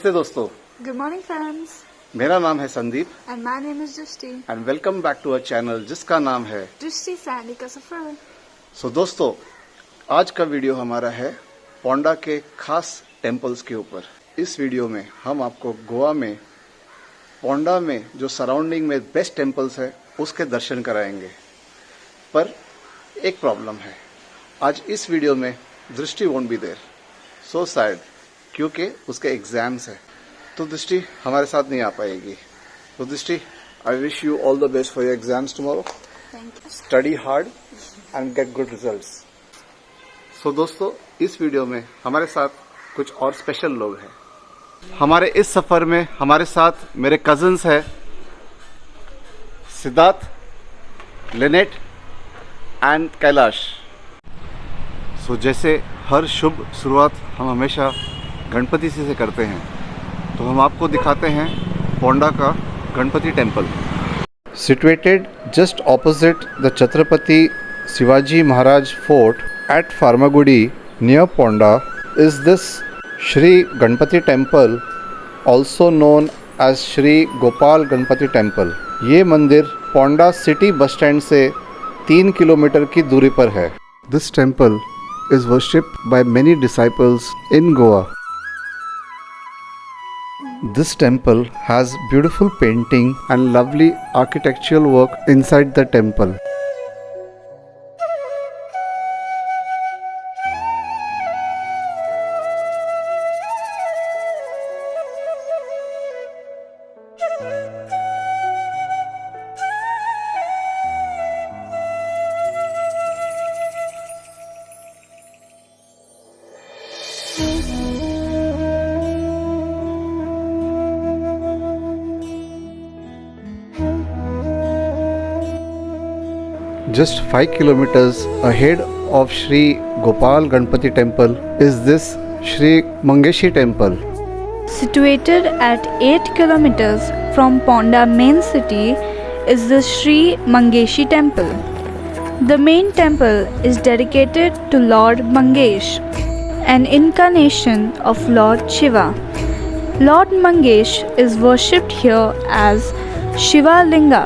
नमस्ते दोस्तों। Good morning friends. मेरा नाम है Sandeep And my name is Shri. And welcome back to our channel जिसका नाम है drishtisandykasafar. सो दोस्तों, आज का वीडियो हमारा है पोंडा के खास टेम्पल्स के ऊपर। इस वीडियो में हम आपको गोवा में पोंडा में जो सराउंडिंग में बेस्ट टेम्पल्स है उसके दर्शन कराएंगे। पर एक प्रॉब्लम है, आज इस वीडियो में Drishti won't be there, so sad, क्योंकि उसके एग्जाम्स है तो दृष्टि हमारे साथ नहीं आ पाएगी। तो Drishti, I wish you all the best for your exams tomorrow. Thank you. Study hard and get good results. So दोस्तों, इस वीडियो में हमारे साथ कुछ और स्पेशल लोग हैं। हमारे इस सफर में हमारे साथ मेरे कजिन्स हैं सिद्धार्थ, लिनेट एंड कैलाश। सो जैसे हर शुभ शुरुआत हम हमेशा गणपति से करते हैं, तो हम आपको दिखाते हैं पोंडा का Ganpati temple. Situated just opposite the Chhatrapati Shivaji Maharaj fort at Farmagudi near Ponda is this Shri Ganpati temple, also known as Shri Gopal Ganpati temple. ये मंदिर पोंडा सिटी बस स्टैंड से 3 किलोमीटर की दूरी पर है। This temple is worshipped by many disciples in Goa. This temple has beautiful painting and lovely architectural work inside the temple. Just 5 kilometers ahead of Shri Gopal Ganpati temple is this Shri Mangueshi temple. Situated at 8 kilometers from Ponda main city is the Shri Mangueshi temple. The main temple is dedicated to Lord Mangesh, an incarnation of Lord Shiva. Lord Mangesh is worshipped here as Shiva Linga.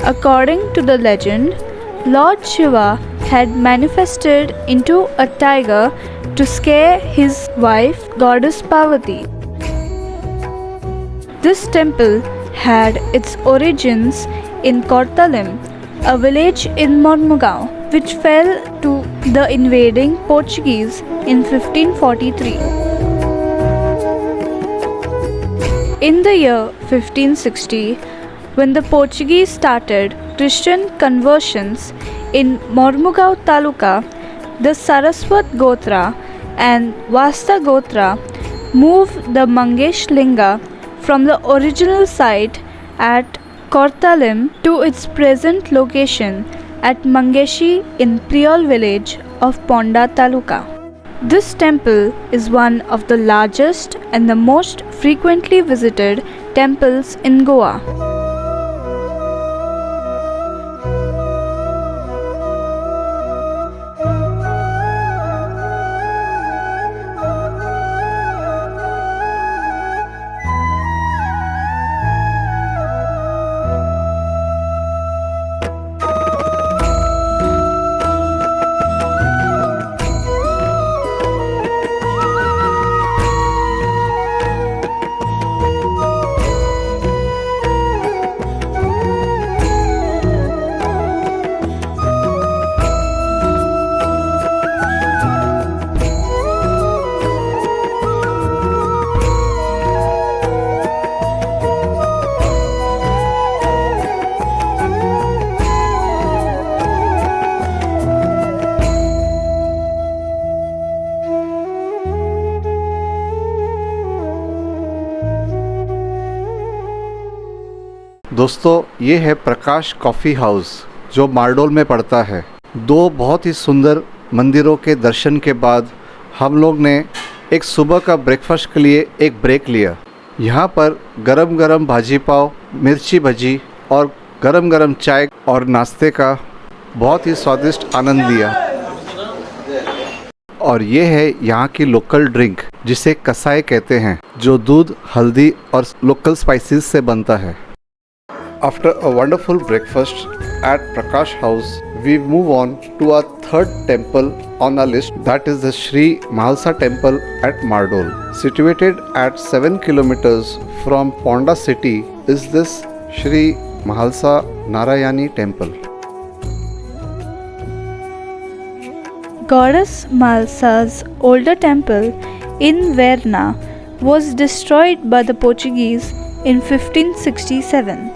According to the legend, Lord Shiva had manifested into a tiger to scare his wife, goddess Parvati. This temple had its origins in Kortalim, a village in Mormugao, which fell to the invading Portuguese in 1543. In the year 1560, when the Portuguese started Christian conversions in Mormugao Taluka, the Saraswat Gotra and Vasta Gotra moved the Mangesh Linga from the original site at Kortalim to its present location at Mangueshi in Priol village of Ponda Taluka. This temple is one of the largest and the most frequently visited temples in Goa. दोस्तों, ये है प्रकाश coffee house जो मार्डोल में पड़ता है। दो बहुत ही सुंदर मंदिरों के दर्शन के बाद हम लोग ने एक सुबह का ब्रेकफास्ट के लिए एक ब्रेक लिया। यहाँ पर गरम गरम भाजी पाव, मिर्ची भजी और गरम गरम चाय और नाश्ते का बहुत ही स्वादिष्ट आनंद लिया। और ये है यहाँ की लोकल ड्रिंक जिसे कसाई कहते हैं, जो दूध, हल्दी और लोकल स्पाइसेस से बनता है। After a wonderful breakfast at Prakash House, we move on to our third temple on our list, that is the Shri Mahalasa temple at Mardol. Situated at 7 kilometers from Ponda city is this Shri Mahalasa Narayani temple. Goddess Mahalasa's older temple in Verna was destroyed by the Portuguese in 1567.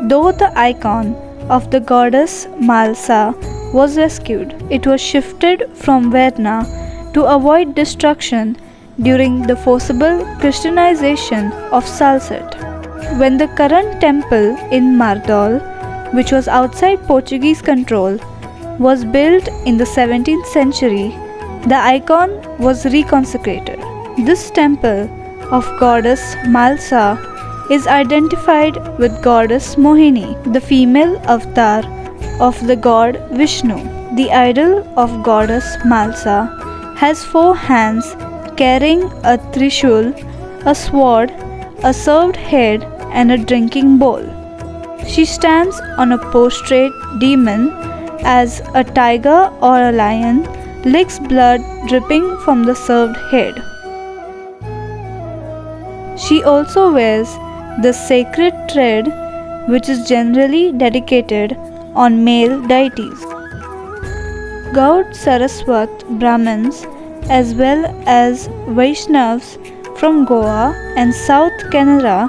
Though the icon of the goddess Mahalasa was rescued, it was shifted from Verna to avoid destruction during the forcible Christianization of Salsette. When the current temple in Mardol, which was outside Portuguese control, was built in the 17th century, the icon was reconsecrated. This temple of goddess Mahalasa is identified with goddess Mohini, the female avatar of the god Vishnu. The idol of goddess Mahalasa has 4 hands carrying a trishul, a sword, a served head and a drinking bowl. She stands on a prostrate demon as a tiger or a lion licks blood dripping from the served head. She also wears the sacred thread, which is generally dedicated on male deities. Gaud Saraswat Brahmins as well as Vaishnavas from Goa and South Canara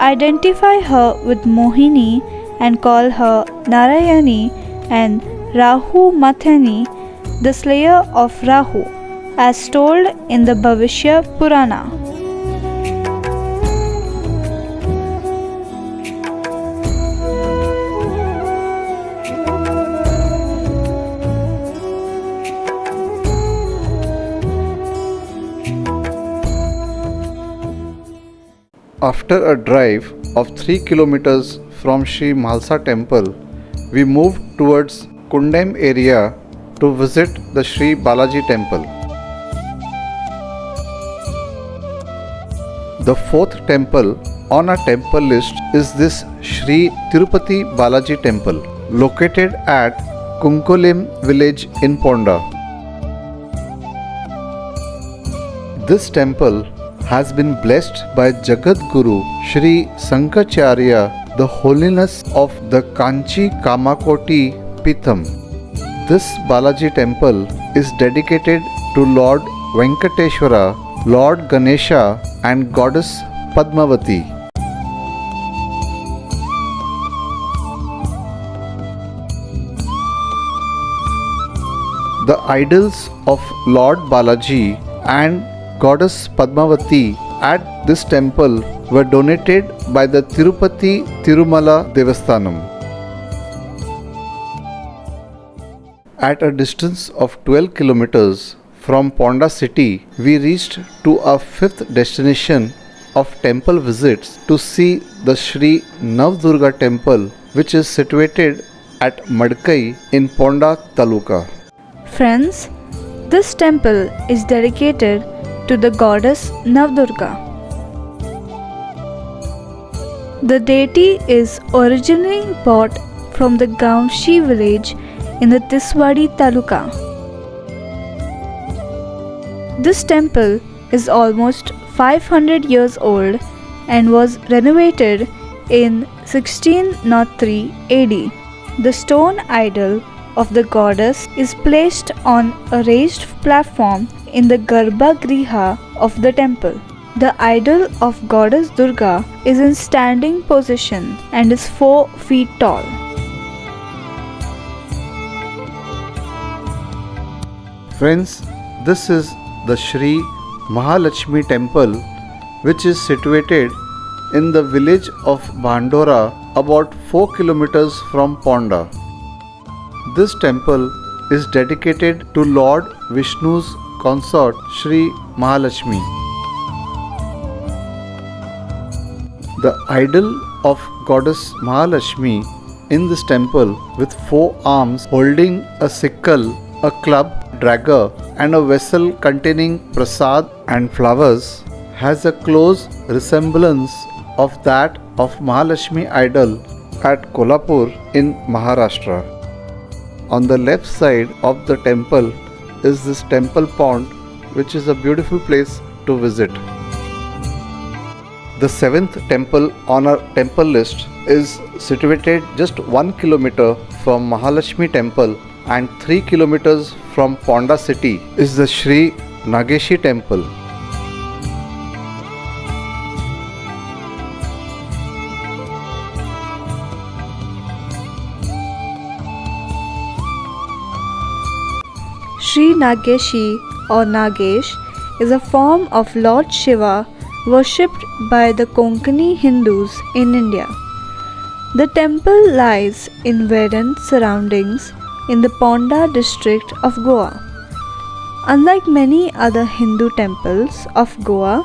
identify her with Mohini and call her Narayani and Rahu Mathani, the slayer of Rahu, as told in the Bhavishya Purana. After a drive of 3 kilometers from Shri Mahalasa temple, we moved towards Kundem area to visit the Shri Balaji temple. The 4th temple on our temple list is this Shri Tirupati Balaji temple, located at Kunkolim village in Ponda. This temple has been blessed by Jagat Guru Shri Sankaracharya, the holiness of the Kanchi Kamakoti Pitham. This Balaji temple is dedicated to Lord Venkateshwara, Lord Ganesha and Goddess Padmavati. The idols of Lord Balaji and Goddess Padmavati at this temple were donated by the Tirupati Tirumala Devasthanam. At a distance of 12 kilometers from Ponda city, we reached to our 5th destination of temple visits to see the Shri Navdurga temple, which is situated at Madkai in Ponda Taluka. Friends, this temple is dedicated to the goddess Navdurga. The deity is originally brought from the Ganpati village in the Tirupati Taluka. This temple is almost 500 years old and was renovated in 1603 AD. The stone idol of the goddess is placed on a raised platform in the Garbha Griha of the temple. The idol of goddess Durga is in standing position and is 4 feet tall. Friends, this is the Shri Mahalaxmi temple, which is situated in the village of Bandora, about 4 kilometers from Ponda. This temple is dedicated to Lord Vishnu's consort Shri Mahalaxmi. The idol of goddess Mahalaxmi in this temple with 4 arms holding a sickle, a club, dagger and a vessel containing prasad and flowers has a close resemblance of that of Mahalaxmi idol at Kolhapur in Maharashtra. On the left side of the temple is this temple pond, which is a beautiful place to visit. The seventh temple on our temple list is situated just 1 kilometer from Mahalaxmi temple and 3 kilometers from Ponda city is the Shri Nagueshi temple. Shri Nagueshi or Nagesh is a form of Lord Shiva worshipped by the Konkani Hindus in India. The temple lies in wherein surroundings in the Ponda district of Goa. Unlike many other Hindu temples of Goa,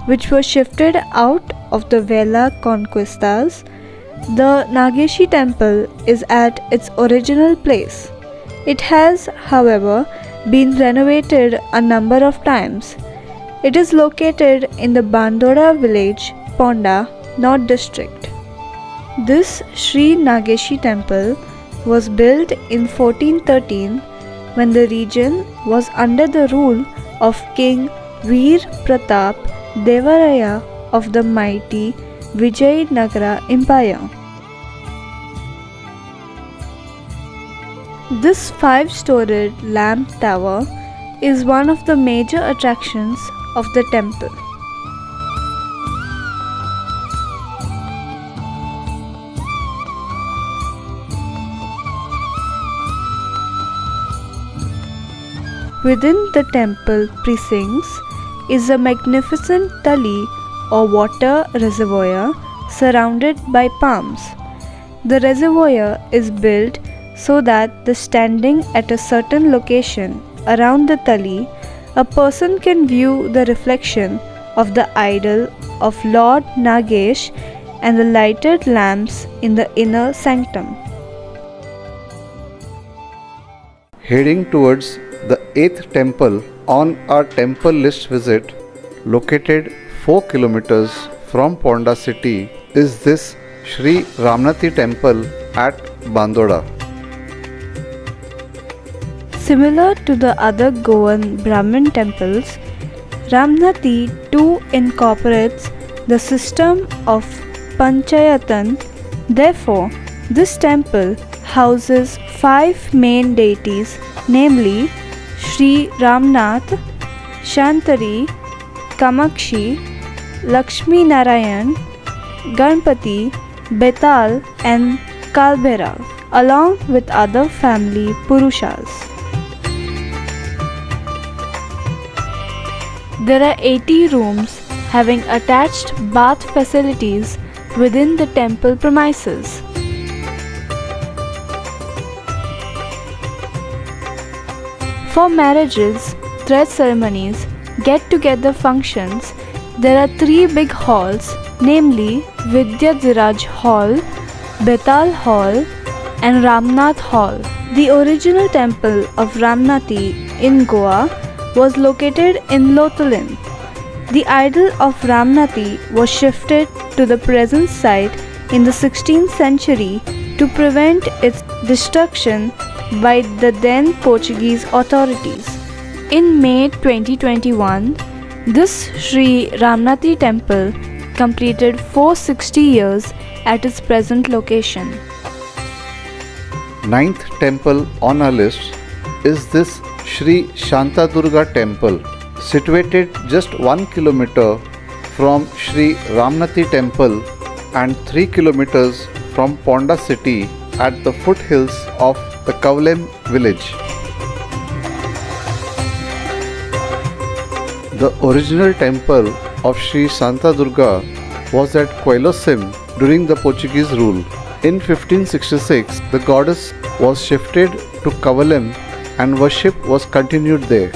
which were shifted out of the Vela conquistas, the Nagueshi temple is at its original place. It has, however, been renovated a number of times. It is located in the Bandora village, Ponda, North District. This Shri Nagueshi temple was built in 1413 when the region was under the rule of King Veer Pratap Devaraya of the mighty Vijayanagara Empire. This 5-storied lamp tower is one of the major attractions of the temple. Within the temple precincts is a magnificent tali or water reservoir surrounded by palms. The reservoir is built so that standing at a certain location around the tali, a person can view the reflection of the idol of Lord Nagesh and the lighted lamps in the inner sanctum. Heading towards the 8th temple on our temple list visit, located 4 kilometers from Ponda city, is this Shri Ramnathi temple at Bandoda. Similar to the other Goan Brahmin temples, Ramnathi too incorporates the system of Panchayatan. Therefore, this temple houses 5 main deities, namely Shri Ramnath, Shantari, Kamakshi, Lakshmi Narayan, Ganpati, Betal and Kalbhaira, along with other family Purushas. There are 80 rooms having attached bath facilities within the temple premises. For marriages, thread ceremonies, get-together functions, there are 3 big halls, namely Vidyadhiraj Hall, Betal Hall and Ramnath Hall. The original temple of Ramnathi in Goa was located in Lotolin. The idol of Ramnathi was shifted to the present site in the 16th century to prevent its destruction by the then Portuguese authorities. In May 2021, this Sri Ramnathi temple completed 460 years at its present location. 9th temple on our list is this Shri Shanta Durga temple, situated just 1 kilometer from Shri Ramnathi temple and 3 kilometers from Ponda city at the foothills of the Kavalem village. The original temple of Shri Santa Durga was at Quailosim during the Portuguese rule. In 1566, the goddess was shifted to Kavalem and worship was continued there.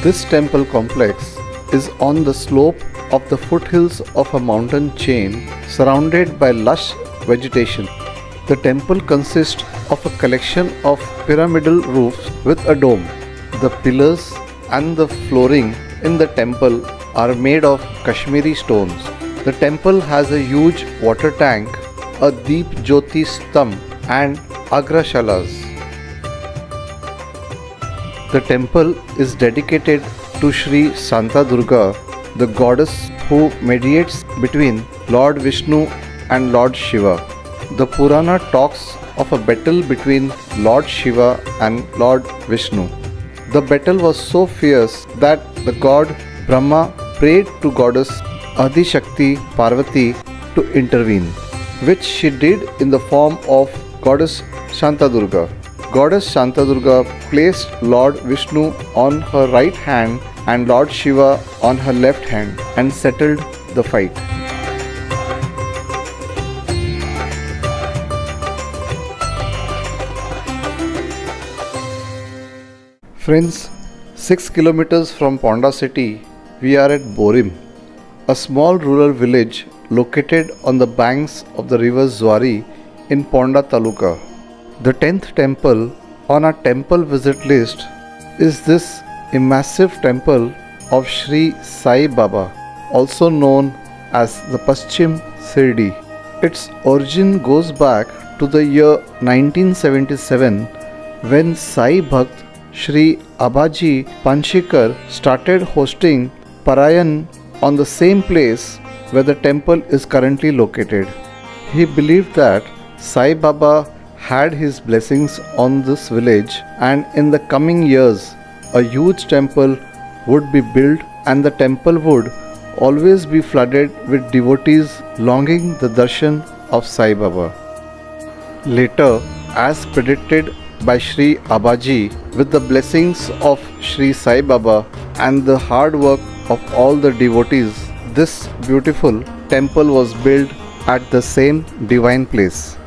This temple complex is on the slope of the foothills of a mountain chain surrounded by lush vegetation. The temple consists of a collection of pyramidal roofs with a dome. The pillars and the flooring in the temple are made of Kashmiri stones. The temple has a huge water tank, a Deep Jyoti Stamp and Agrashalas. The temple is dedicated to Shri Shanta Durga, the goddess who mediates between Lord Vishnu and Lord Shiva. The Purana talks of a battle between Lord Shiva and Lord Vishnu. The battle was so fierce that the god Brahma prayed to goddess Adishakti Parvati to intervene, which she did in the form of goddess Shanta Durga. Goddess Shanta Durga placed Lord Vishnu on her right hand and Lord Shiva on her left hand and settled the fight. Friends, 6 kilometers from Ponda city, we are at Borim, a small rural village located on the banks of the river Zwari in Ponda Taluka. The 10th temple on our temple visit list is this massive temple of Shri Sai Baba, also known as the Paschim Shirdi. Its origin goes back to the year 1977 when Sai Bhakt Shri Abhaji Panshikar started hosting Parayan on the same place where the temple is currently located. He believed that Sai Baba had his blessings on this village, and in the coming years a huge temple would be built and the temple would always be flooded with devotees longing the darshan of Sai Baba. Later, as predicted by Shri Abhaji, with the blessings of Shri Sai Baba and the hard work of all the devotees, this beautiful temple was built at the same divine place.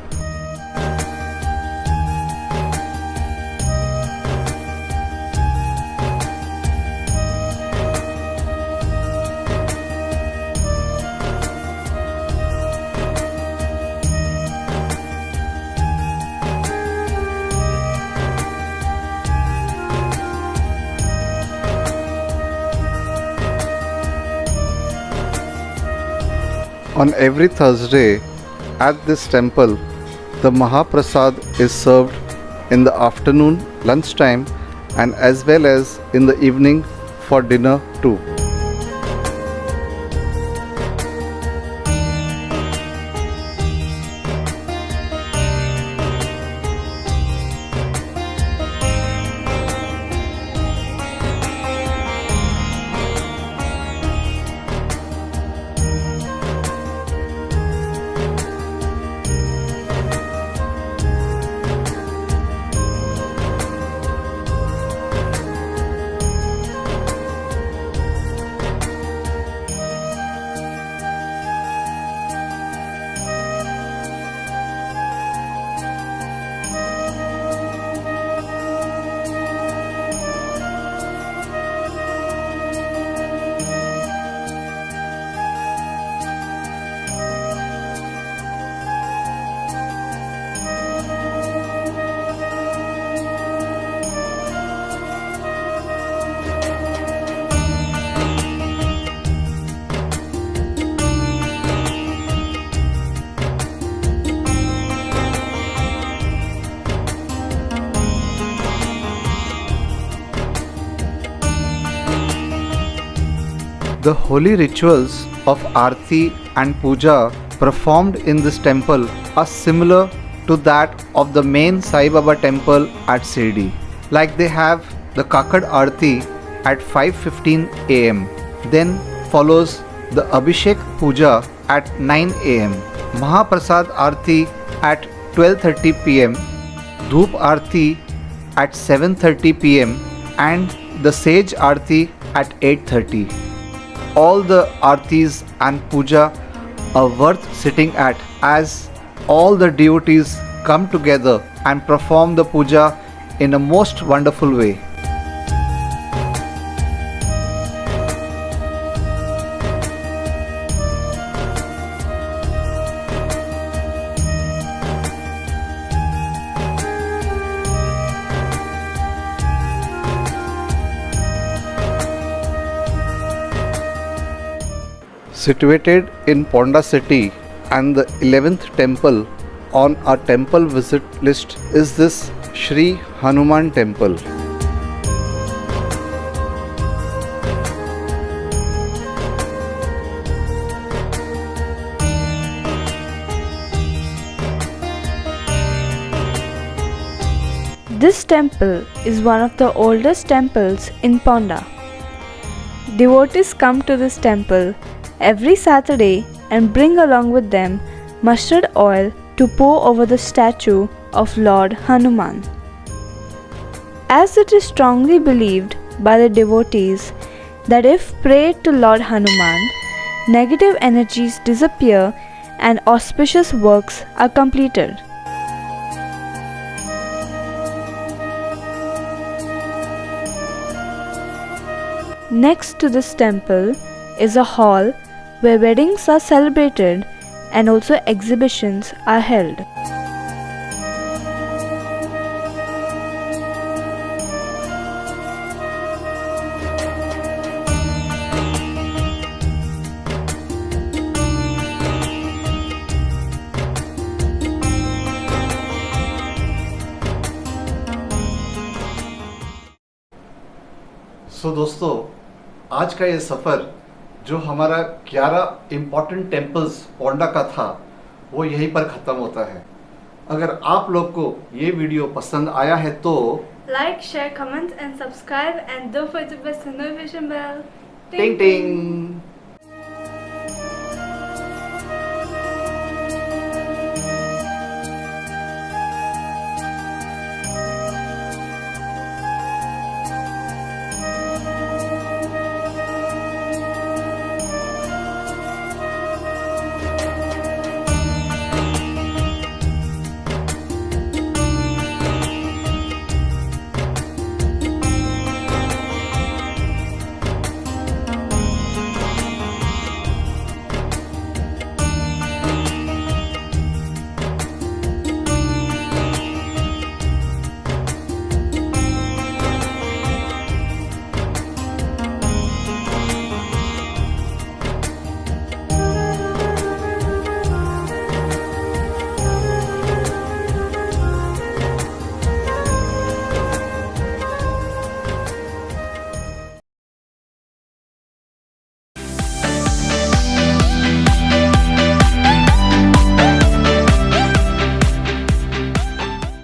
On every Thursday at this temple, the Mahaprasad is served in the afternoon, lunchtime, and as well as in the evening for dinner too. The holy rituals of Aarti and Puja performed in this temple are similar to that of the main Sai Baba temple at Shirdi. Like they have the Kakad Aarti at 5:15 am. Then follows the Abhishek Puja at 9 am. Mahaprasad Aarti at 12:30 pm. Dhoop Aarti at 7:30 pm and the Sage Aarti at 8:30. All the Aartis and Puja are worth sitting at, as all the devotees come together and perform the puja in a most wonderful way. situated in Ponda city, and the 11th temple on our temple visit list is this Shri Hanuman temple. This temple is one of the oldest temples in Ponda. Devotees come to this temple every Saturday and bring along with them mustard oil to pour over the statue of Lord Hanuman. As it is strongly believed by the devotees that if prayed to Lord Hanuman, negative energies disappear and auspicious works are completed. Next to this temple is a hall where weddings are celebrated and also exhibitions are held. दोस्तों, आज का ये सफ़र जो हमारा 11 important temples Ponda का था वो यहीं पर ख़त्म होता है। अगर आप लोग को ये वीडियो पसंद आया है तो like, share, comment and subscribe and don't forget to press the notification bell. Ting टिंग।